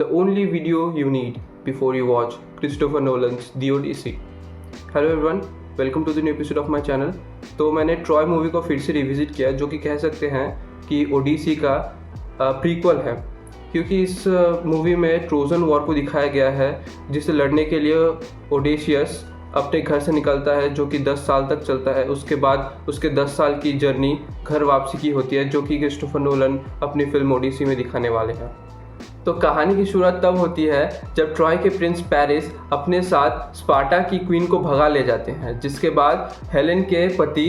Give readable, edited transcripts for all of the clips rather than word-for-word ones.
the only video you need before you watch Christopher Nolan's The Odyssey. Hello everyone, welcome to the new episode of my channel. तो मैंने Troy movie को फिर से revisit किया, जो कि कह सकते हैं कि ओडिसी का प्रीक्वल है, क्योंकि इस मूवी में ट्रोजन वॉर को दिखाया गया है, जिसे लड़ने के लिए ओडेशियस अपने घर से निकलता है, जो कि 10 साल तक चलता है। उसके बाद उसके 10 साल की जर्नी घर वापसी की होती है, जो कि क्रिस्टोफर नोलन अपनी फिल्म ओडिसी में दिखाने वाले हैं। तो कहानी की शुरुआत तब होती है जब ट्रॉय के प्रिंस पेरिस अपने साथ स्पार्टा की क्वीन को भगा ले जाते हैं, जिसके बाद हेलेन के पति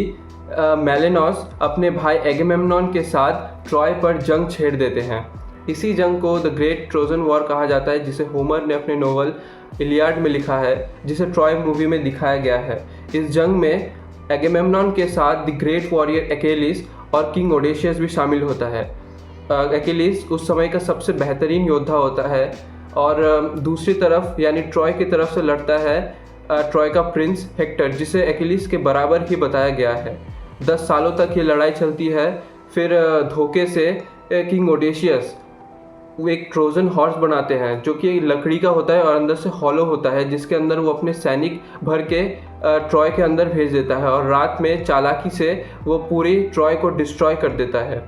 मेलेनॉस अपने भाई एगेमेम्नॉन के साथ ट्रॉय पर जंग छेड़ देते हैं। इसी जंग को द ग्रेट ट्रोजन वॉर कहा जाता है, जिसे होमर ने अपने नोवेल इलियाड में लिखा है, जिसे ट्रॉय मूवी में दिखाया गया है। इस जंग में एगेमेम्नॉन के साथ द ग्रेट वॉरियर अकेलिस और किंग ओडेशियस भी शामिल होता है। अकेलिस उस समय का सबसे बेहतरीन योद्धा होता है और दूसरी तरफ यानी ट्रॉय की तरफ से लड़ता है ट्रॉय का प्रिंस हेक्टर, जिसे अकेलिस के बराबर ही बताया गया है। 10 सालों तक ये लड़ाई चलती है। फिर धोखे से किंग ओडेशियस वो एक ट्रोजन हॉर्स बनाते हैं, जो कि लकड़ी का होता है और अंदर से हॉलो होता है, जिसके अंदर वो अपने सैनिक भर के ट्रॉय के अंदर भेज देता है और रात में चालाकी से वो पूरी ट्रॉय को डिस्ट्रॉय कर देता है।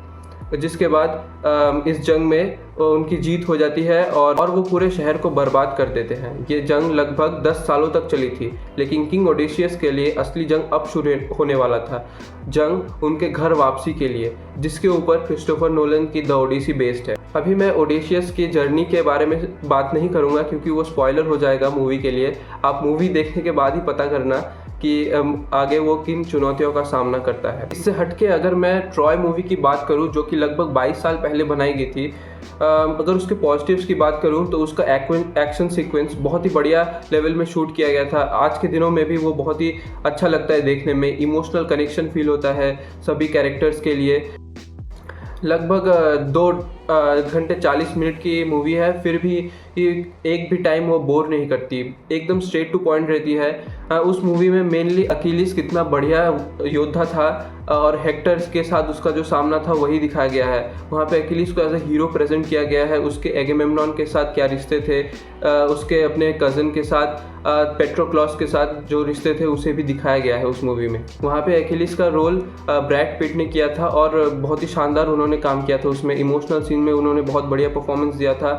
जिसके बाद इस जंग में उनकी जीत हो जाती है और वो पूरे शहर को बर्बाद कर देते हैं। ये जंग लगभग 10 सालों तक चली थी, लेकिन किंग ओडेशियस के लिए असली जंग अब शुरू होने वाला था, जंग उनके घर वापसी के लिए, जिसके ऊपर क्रिस्टोफर नोलन की द ओडिसी बेस्ड है। अभी मैं ओडेशियस की जर्नी के बारे में बात नहीं करूँगा, क्योंकि वो स्पॉइलर हो जाएगा मूवी के लिए। आप मूवी देखने के बाद ही पता करना कि आगे वो किन चुनौतियों का सामना करता है। इससे हटके अगर मैं ट्रॉय मूवी की बात करूं, जो कि लगभग 22 साल पहले बनाई गई थी, अगर उसके पॉजिटिव्स की बात करूं तो उसका एक्शन सीक्वेंस बहुत ही बढ़िया लेवल में शूट किया गया था। आज के दिनों में भी वो बहुत ही अच्छा लगता है देखने में, इमोशनल कनेक्शन फील होता है सभी कैरेक्टर्स के लिए। लगभग 2 घंटे 40 मिनट की मूवी है, फिर भी एक भी टाइम वो बोर नहीं करती, एकदम स्ट्रेट टू पॉइंट रहती है। उस मूवी में मेनली अकीलिस कितना बढ़िया योद्धा था और हेक्टर के साथ उसका जो सामना था वही दिखाया गया है। वहाँ पे अकीलिस को एज ए हीरो प्रेजेंट किया गया है। उसके एगेमेम्नॉन के साथ क्या रिश्ते थे, उसके अपने कज़न के साथ पेट्रोक्लॉस के साथ जो रिश्ते थे उसे भी दिखाया गया है उस मूवी में। वहाँ पे अकीलिस का रोल ब्रैड पिट ने किया था और बहुत ही शानदार उन्होंने काम किया था उसमें। इमोशनल सीन में उन्होंने बहुत बढ़िया परफॉर्मेंस दिया था,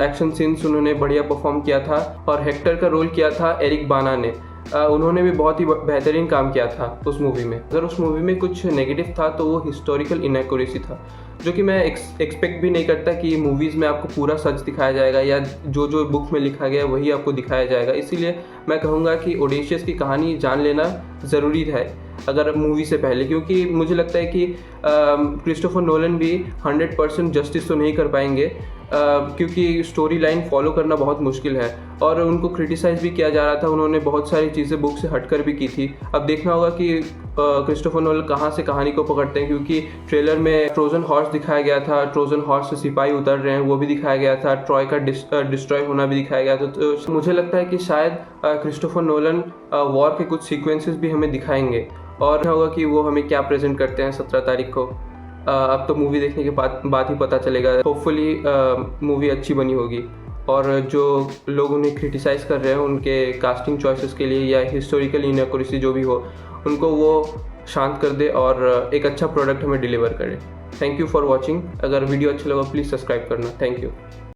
एक्शन सीन्स उन्होंने बढ़िया परफॉर्म किया था। और हेक्टर का रोल किया था एरिक बाना ने, उन्होंने भी बहुत ही बेहतरीन काम किया था उस मूवी में। अगर उस मूवी में कुछ नेगेटिव था तो वो हिस्टोरिकल इनएक्यूरेसी था, जो कि मैं एक्सपेक्ट भी नहीं करता कि मूवीज़ में आपको पूरा सच दिखाया जाएगा या जो बुक में लिखा गया है वही आपको दिखाया जाएगा। इसीलिए मैं कहूँगा कि ओडेशियस की कहानी जान लेना ज़रूरी है अगर मूवी से पहले, क्योंकि मुझे लगता है कि क्रिस्टोफर नोलन भी 100% जस्टिस तो नहीं कर पाएंगे, क्योंकि स्टोरी लाइन फॉलो करना बहुत मुश्किल है। और उनको क्रिटिसाइज़ भी किया जा रहा था, उन्होंने बहुत सारी चीज़ें बुक से हटकर भी की थी। अब देखना होगा कि क्रिस्टोफर नोलन कहाँ से कहानी को पकड़ते हैं, क्योंकि ट्रेलर में ट्रोजन हॉर्स दिखाया गया था, ट्रोजन हॉर्स से सिपाही उतर रहे हैं वो भी दिखाया गया था, ट्रॉय का डिस्ट्रॉय होना भी दिखाया गया था। तो मुझे लगता है कि शायद क्रिस्टोफर नोलन वॉर के कुछ सीक्वेंसेस भी हमें दिखाएंगे और होगा कि वो हमें क्या प्रेजेंट करते हैं 17 तारीख को। अब तो मूवी देखने के बाद ही पता चलेगा। होपफुली मूवी अच्छी बनी होगी और जो लोग उन्हें क्रिटिसाइज़ कर रहे हैं उनके कास्टिंग चॉइसेस के लिए या हिस्टोरिकल इनएक्यूरेसी जो भी हो, उनको वो शांत कर दे और एक अच्छा प्रोडक्ट हमें डिलीवर करे। Thank you for watching. अगर वीडियो अच्छा लगा प्लीज़ सब्सक्राइब करना। Thank you.